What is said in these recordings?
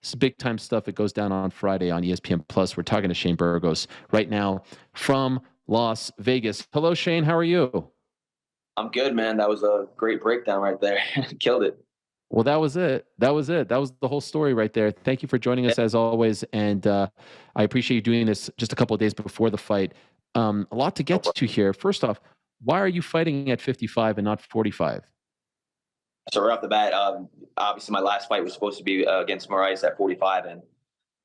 This is big time stuff. It goes down on Friday on ESPN Plus. We're talking to Shane Burgos right now from Las Vegas. Hello, Shane. How are you? I'm good, man. That was a great breakdown right there. Killed it. Well, that was it. That was it. That was the whole story right there. Thank you for joining Yeah. us as always, and I appreciate you doing this just a couple of days before the fight. A lot to No get problem. to here. First off, why are you fighting at 55 and not 45? So right off the bat, obviously my last fight was supposed to be against Moraes at 45, and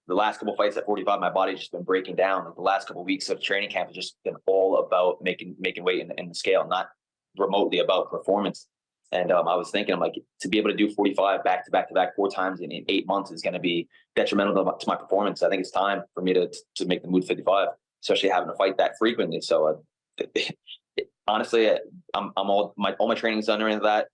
the last couple fights at 45, my body's just been breaking down. Like the last couple of weeks of training camp has just been all about making weight in the scale, not remotely about performance. And I was thinking, I'm like, to be able to do 45 back to back to back 4 times in 8 months is going to be detrimental to my performance. I think it's time for me to make the move to 55, especially having to fight that frequently. So honestly, all my training's under into that.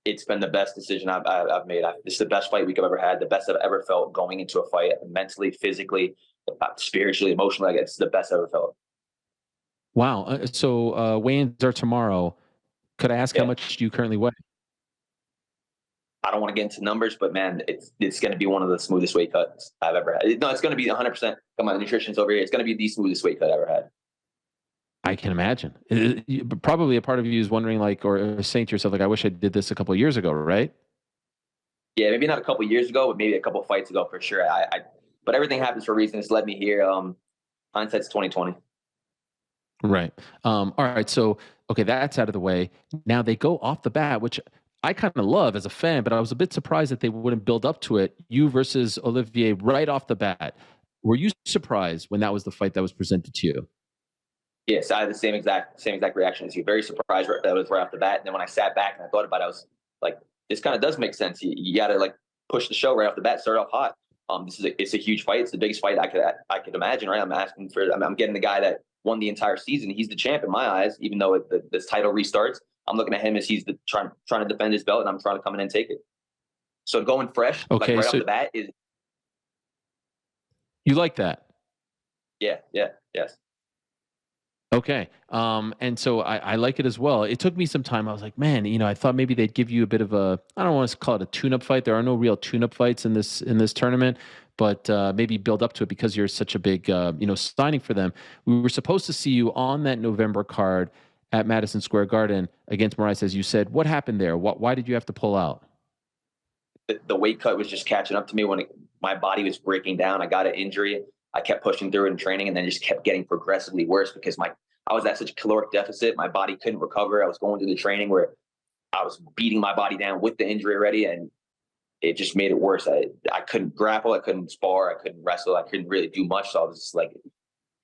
It's been the best decision I've made. This is the best fight week I've ever had, the best I've ever felt going into a fight, mentally, physically, spiritually, emotionally. Like, it's the best I've ever felt. Wow. So weigh-ins are tomorrow. Could I ask how Yeah. much do you currently weigh? I don't want to get into numbers, but man, it's going to be one of the smoothest weight cuts I've ever had. No, it's going to be 100%. Come on, nutrition's over here. It's going to be the smoothest weight cut I've ever had. I can imagine. Probably a part of you is wondering, like, or saying to yourself, like, I wish I did this a couple of years ago, right? Yeah, maybe not a couple years ago, but maybe a couple fights ago for sure. But everything happens for a reason. It's led me here. Hindsight's 2020. Right. All right. So, okay, that's out of the way. Now they go off the bat, which I kind of love as a fan, but I was a bit surprised that they wouldn't build up to it. You versus Olivier right off the bat. Were you surprised when that was the fight that was presented to you? Yes, I had the same exact reaction as you. Very surprised that was right off the bat. And then when I sat back and I thought about it, I was like, this kind of does make sense. You got to like push the show right off the bat, start off hot. It's a huge fight. It's the biggest fight I could imagine. Right, I'm getting the guy that won the entire season. He's the champ in my eyes, even though this title restarts. I'm looking at him as he's trying to defend his belt, and I'm trying to come in and take it. So going fresh, like Okay. right off So the bat, is you like that? yes. Okay. And so I like it as well. It took me some time. I was like, man, I thought maybe they'd give you a bit of a, I don't want to call it a tune-up fight. There are no real tune-up fights in this tournament, but maybe build up to it because you're such a big, signing for them. We were supposed to see you on that November card at Madison Square Garden against Moraes, as you said. What happened there? Why did you have to pull out? The weight cut was just catching up to me when my body was breaking down. I got an injury. I kept pushing through it in training, and then just kept getting progressively worse because I was at such a caloric deficit. My body couldn't recover. I was going through the training where I was beating my body down with the injury already, and it just made it worse. I couldn't grapple. I couldn't spar. I couldn't wrestle. I couldn't really do much. So I was just like,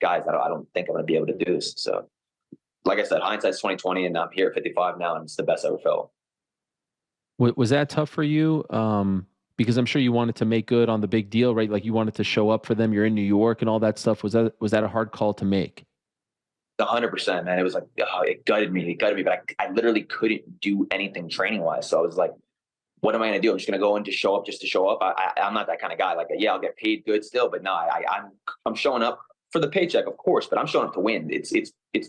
guys, I don't think I'm going to be able to do this. So, like I said, hindsight's 2020, and I'm here at 55 now, and it's the best I ever felt. Was that tough for you? Because I'm sure you wanted to make good on the big deal, right? Like you wanted to show up for them. You're in New York and all that stuff. Was that a hard call to make? 100%, man. It was like, oh, it gutted me. It gutted me, but I literally couldn't do anything training wise. So I was like, what am I going to do? I'm just going to go in to show up just to show up. I'm not that kind of guy. Like, yeah, I'll get paid good still, but no, I'm showing up for the paycheck, of course, but I'm showing up to win. It's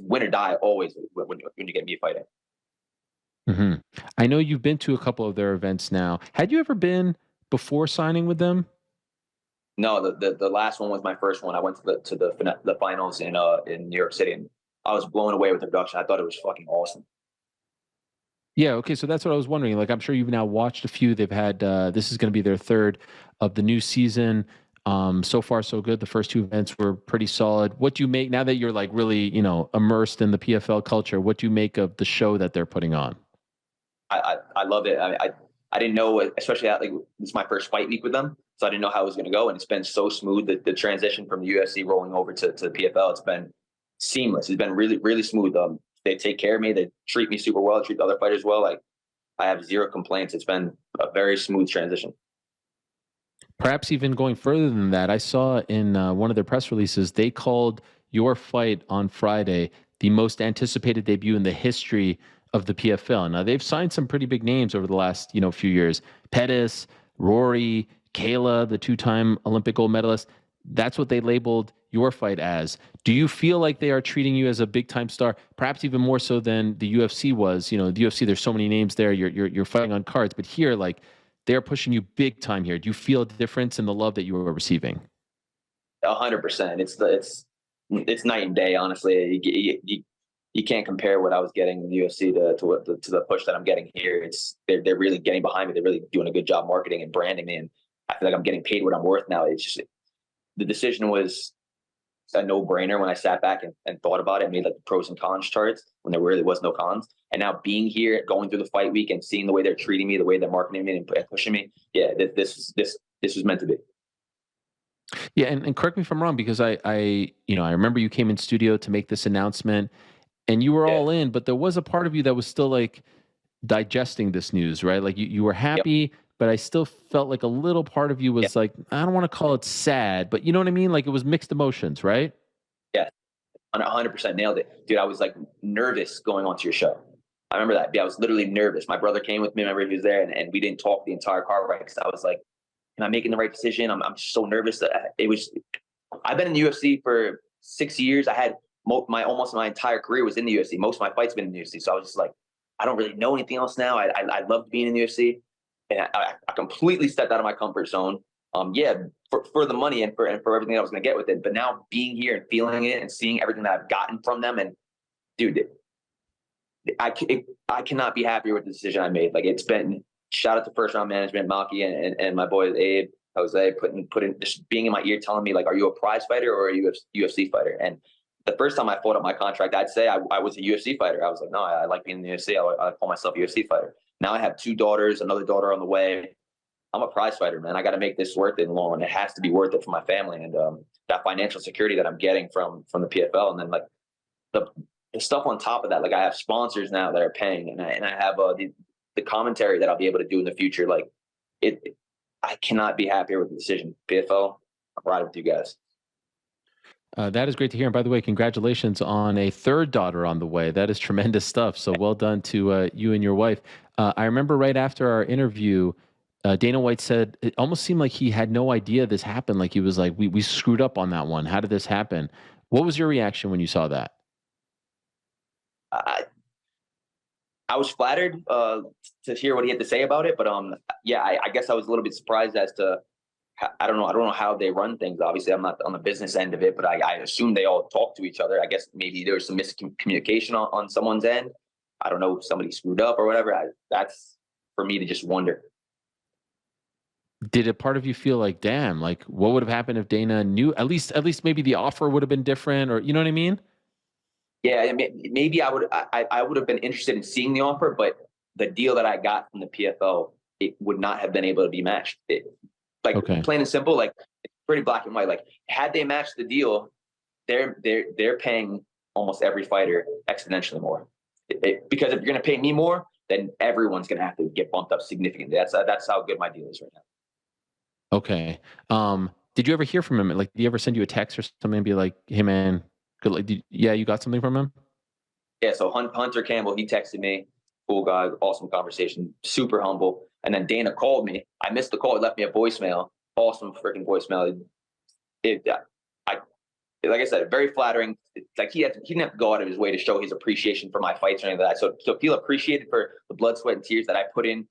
win or die always when you get me fighting. hmm I know you've been to a couple of their events now. Had you ever been before signing with them? No, the last one was my first one. I went to the finals in New York City, and I was blown away with the production. I thought it was fucking awesome. Yeah. Okay. So that's what I was wondering. Like, I'm sure you've now watched a few. They've had this is going to be their third of the new season. So far, so good. The first two events were pretty solid. What do you make now that you're like really, immersed in the PFL culture? What do you make of the show that they're putting on? I love it. I didn't know, especially like this is my first fight week with them, so I didn't know how it was going to go, and it's been so smooth. The transition from the UFC rolling over to the PFL, it's been seamless. It's been really really smooth. They take care of me. They treat me super well. Treat the other fighters well. Like I have zero complaints. It's been a very smooth transition. Perhaps even going further than that, I saw in one of their press releases they called your fight on Friday the most anticipated debut in the history of the PFL. Now they've signed some pretty big names over the last few years: Pettis, Rory, Kayla, the two-time Olympic gold medalist. That's what they labeled your fight as. Do you feel like they are treating you as a big-time star, perhaps even more so than the UFC was? The UFC, there's so many names there. You're fighting on cards, but here, like they're pushing you big time here. Do you feel a difference in the love that you were receiving? 100%. It's night and day. Honestly, you can't compare what I was getting in the UFC to the push that I'm getting here. They're really getting behind me. They're really doing a good job marketing and branding me, and I feel like I'm getting paid what I'm worth now. It's just the decision was a no-brainer when I sat back and thought about it and made like the pros and cons charts when there really was no cons. And now being here, going through the fight week and seeing the way they're treating me, the way they're marketing me and pushing me, yeah, this was meant to be. Yeah, and correct me if I'm wrong because I remember you came in studio to make this announcement and you were Yeah. all in, but there was a part of you that was still like digesting this news, right? Like you were Yep. happy, but I still felt like a little part of you Yeah. was like, I don't want to call it sad, but you know what I mean? Like it was mixed emotions, right? Yeah. 100% nailed it, dude. I was like nervous going onto your show. I remember that. Yeah, I was literally nervous. My brother came with me. Remember, he was there, and we didn't talk the entire car ride because I was like, "Am I making the right decision?" I'm just so nervous that it was. I've been in the UFC for 6 years. I had my almost my entire career was in the UFC. Most of my fights been in the UFC. So I was just like, I don't really know anything else now. I loved being in the UFC, and I completely stepped out of my comfort zone. Yeah, for the money and for everything I was going to get with it. But now being here and feeling it and seeing everything that I've gotten from them, and dude, I cannot be happier with the decision I made. Like it's been shout out to first round management, Maki and my boy Abe, Jose, putting just being in my ear, telling me like, are you a prize fighter or are you a UFC fighter? And the first time I filled up my contract, I'd say I was a UFC fighter. I was like, no, I like being in the UFC. I call myself a UFC fighter. Now I have 2 daughters, another daughter on the way. I'm a prize fighter, man. I got to make this worth it in the long run. It has to be worth it for my family and that financial security that I'm getting from the PFL, and then like the the stuff on top of that. Like I have sponsors now that are paying, and I have the commentary that I'll be able to do in the future. Like it, I cannot be happier with the decision. PFL, I'm riding with you guys. That is great to hear. And by the way, congratulations on a third daughter on the way. That is tremendous stuff. So well done to you and your wife. I remember right after our interview, Dana White said it almost seemed like he had no idea this happened. Like he was like, we screwed up on that one. How did this happen? What was your reaction when you saw that? I, I was flattered to hear what he had to say about it, but yeah, I guess I was a little bit surprised as to I don't know how they run things. Obviously, I'm not on the business end of it, but I assume they all talk to each other. I guess maybe there was some miscommunication on someone's end. I don't know if somebody screwed up or whatever. That's for me to just wonder. Did a part of you feel like, damn, like what would have happened if Dana knew? At least maybe the offer would have been different, or you know what I mean? Yeah, I mean, maybe I would have been interested in seeing the offer, but the deal that I got from the PFL, it would not have been able to be matched. Like Okay. plain and simple, like it's pretty black and white. Like had they matched the deal, they're paying almost every fighter exponentially more. Because if you're going to pay me more, then everyone's going to have to get bumped up significantly. That's how good my deal is right now. Okay. Did you ever hear from him? Like, did he ever send you a text or something and be like, "Hey, man, good, like, yeah, you got something from him?" Yeah, so Hunter Campbell, he texted me, cool guy, awesome conversation, super humble. And then Dana called me. I missed the call. He left me a voicemail, awesome freaking voicemail. It, I like I said, very flattering. It's like he didn't have to go out of his way to show his appreciation for my fights or anything like that. So feel appreciated for the blood, sweat, and tears that I put in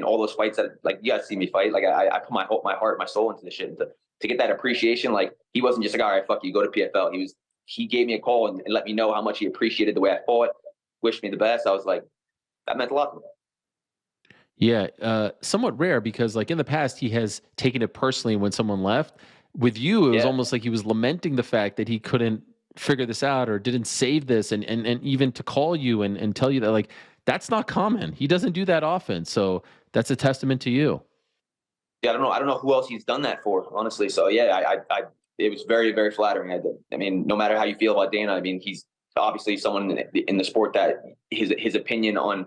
all those fights that like you guys see me fight. Like I put my heart, my soul into this shit. And to get that appreciation, like he wasn't just like, all right, fuck you, go to PFL. He gave me a call and let me know how much he appreciated the way I fought, wished me the best. I was like, that meant a lot to me. Yeah, somewhat rare because like in the past he has taken it personally when someone left. With you, it was Yeah. almost like he was lamenting the fact that he couldn't figure this out or didn't save this, and even to call you and tell you that like that's not common. He doesn't do that often, so that's a testament to you. Yeah, I don't know who else he's done that for, honestly. So yeah, it was very, very flattering. I mean, no matter how you feel about Dana, I mean, he's obviously someone in the sport that his opinion on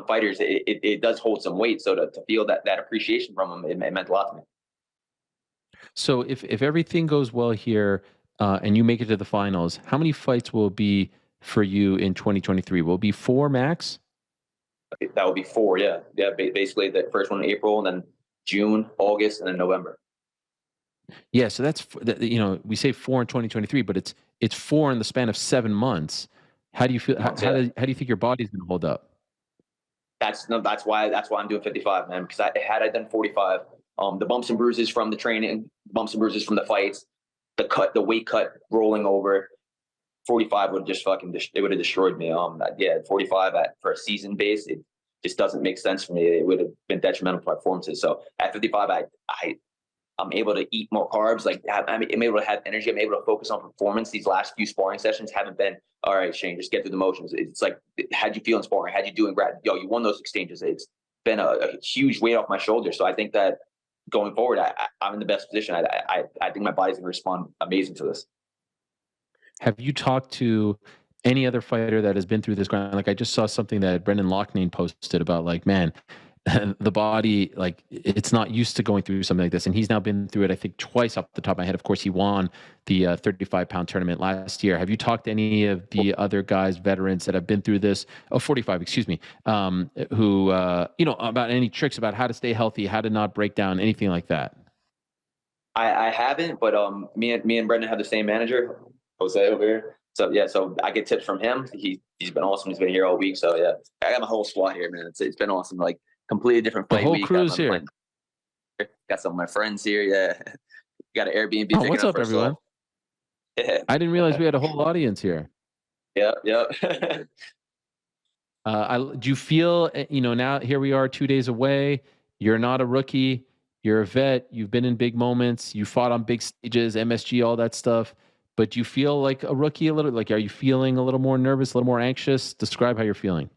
fighters, it does hold some weight. So to feel that appreciation from him, it meant a lot to me. So if everything goes well here, and you make it to the finals, how many fights will be for you in 2023? Will it be four max? That would be 4, yeah, yeah. Basically, the first one in April, and then June, August, and then November. Yeah, so we say four in 2023, but it's four in the span of 7 months. How do you feel? How, Months, how yeah. do how do you think your body's going to hold up? That's why I'm doing 55, man. Because had I done 45, the bumps and bruises from the training, bumps and bruises from the fights, the weight cut rolling over, 45 would just it would have destroyed me. Yeah, 45 for a season base, it just doesn't make sense for me. It would have been detrimental to my performances. So at 55, I'm able to eat more carbs. Like I'm able to have energy. I'm able to focus on performance. These last few sparring sessions haven't been all right, Shane. Just get through the motions. It's like, how'd you feel in sparring? How'd you do in grad? Yo, you won those exchanges. It's been a huge weight off my shoulders. So I think that going forward, I'm in the best position. I think my body's gonna respond amazing to this. Have you talked to any other fighter that has been through this grind? Like I just saw something that Brendan Loughnane posted about like, man, the body, like it's not used to going through something like this. And he's now been through it, I think twice off the top of my head. Of course, he won the 35-pound tournament last year. Have you talked to any of the other guys, veterans that have been through this? Oh, 45, excuse me. Who, about any tricks about how to stay healthy, how to not break down, anything like that? I haven't, but me and Brendan have the same manager, Jose over here. So yeah, so I get tips from him. He's been awesome. He's been here all week. So yeah, I got my whole squad here, man. It's been awesome. Like completely different The fight whole week. crew's here. Got some of my friends here. Yeah, got an Airbnb. Oh, what's up, everyone? Yeah. I didn't realize we had a whole audience here. Yeah, yeah. Do you feel, now here we are 2 days away. You're not a rookie. You're a vet. You've been in big moments. You fought on big stages, MSG, all that stuff. But do you feel like a rookie a little? Like, are you feeling a little more nervous, a little more anxious? Describe how you're feeling.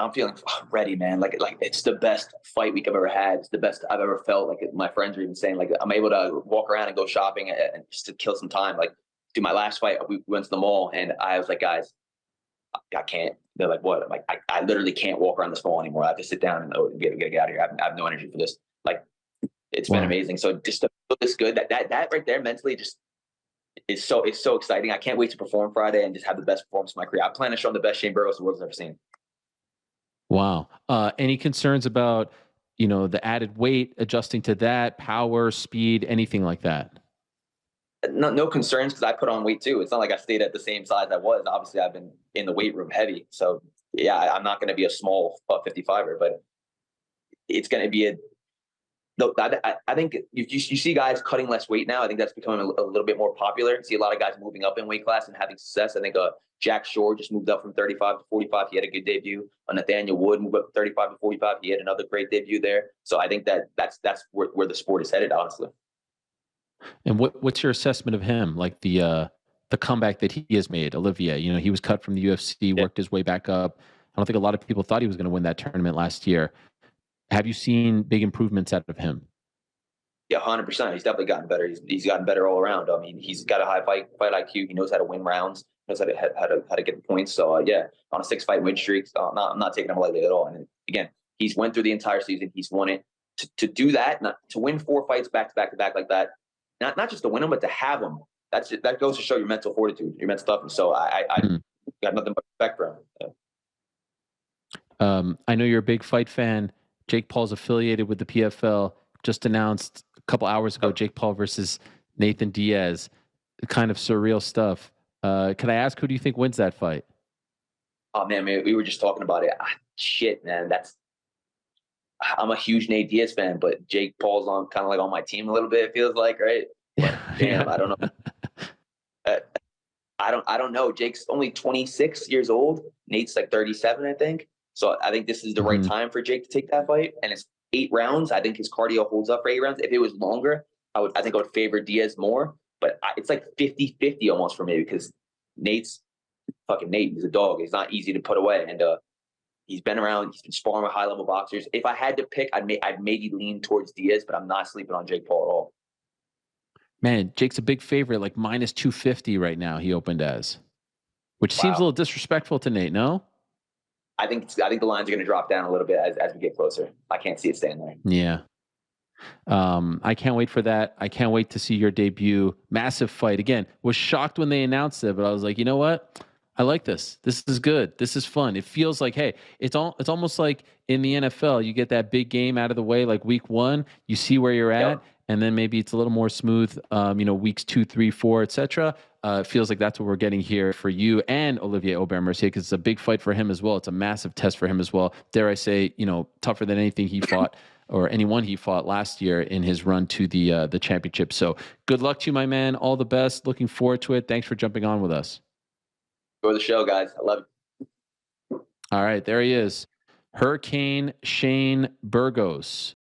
I'm feeling ready, man. Like it's the best fight week I've ever had. It's the best I've ever felt. Like my friends are even saying, like I'm able to walk around and go shopping and just to kill some time. Like, dude, my last fight, we went to the mall and I was like, guys, I can't. They're like, what? I'm like, I literally can't walk around this mall anymore. I have to sit down and get out of here. I have no energy for this. Like, it's been amazing. So just to feel this good, that right there mentally just it's so exciting. I can't wait to perform Friday and just have the best performance of my career. I plan to show them the best Shane Burgos the world's ever seen. Wow. Any concerns about, the added weight, adjusting to that, power, speed, anything like that? No concerns because I put on weight too. It's not like I stayed at the same size I was. Obviously, I've been in the weight room heavy. So yeah, I'm not going to be a small 55er, but it's going to be a. No, I think you see guys cutting less weight now. I think that's becoming a little bit more popular. You see a lot of guys moving up in weight class and having success. I think Jack Shore just moved up from 35 to 45. He had a good debut. Nathaniel Wood moved up from 35 to 45. He had another great debut there. So I think that's where the sport is headed, honestly. And what's your assessment of him? Like the comeback that he has made, Olivier. He was cut from the UFC, Yeah. worked his way back up. I don't think a lot of people thought he was going to win that tournament last year. Have you seen big improvements out of him? Yeah, 100%. He's definitely gotten better. He's gotten better all around. I mean, he's got a high fight IQ. He knows how to win rounds. Knows how to get the points. So yeah, on a 6-fight win streak, I'm not taking him lightly at all. And again, he's went through the entire season. He's won it. To do that, not to win 4 fights back to back to back like that, not just to win them, but to have them. That goes to show your mental fortitude, your mental toughness. So I got nothing but respect for him. Yeah. I know you're a big fight fan. Jake Paul's affiliated with the PFL. Just announced a couple hours ago, Jake Paul versus Nathan Diaz. Kind of surreal stuff. Can I ask, who do you think wins that fight? Oh man, we were just talking about it. Shit, man, I'm a huge Nate Diaz fan, but Jake Paul's on kind of like on my team a little bit. It feels like, right? But damn, I don't know. Uh, I don't know. Jake's only 26 years old. Nate's like 37, I think. So I think this is the right time for Jake to take that fight. And it's 8 rounds. I think his cardio holds up for 8 rounds. If it was longer, I think I would favor Diaz more. But it's like 50-50 almost for me because Nate's fucking Nate. He's a dog. He's not easy to put away. And he's been around. He's been sparring with high-level boxers. If I had to pick, I'd maybe lean towards Diaz, but I'm not sleeping on Jake Paul at all. Man, Jake's a big favorite, like minus 250 right now. He opened as, which seems a little disrespectful to Nate. No. I think the lines are going to drop down a little bit as we get closer. I can't see it staying there. Yeah. I can't wait for that. I can't wait to see your debut. Massive fight. Again, was shocked when they announced it, but I was like, you know what? I like this. This is good. This is fun. It feels like, hey, it's almost like in the NFL, you get that big game out of the way, like week 1, you see where you're at, and then maybe it's a little more smooth, weeks 2, 3, 4, etc. It feels like that's what we're getting here for you and Olivier Aubin-Mercier, because it's a big fight for him as well. It's a massive test for him as well. Dare I say, tougher than anything he fought or anyone he fought last year in his run to the championship. So good luck to you, my man. All the best. Looking forward to it. Thanks for jumping on with us. Enjoy the show, guys. I love it. All right, there he is. Hurricane Shane Burgos.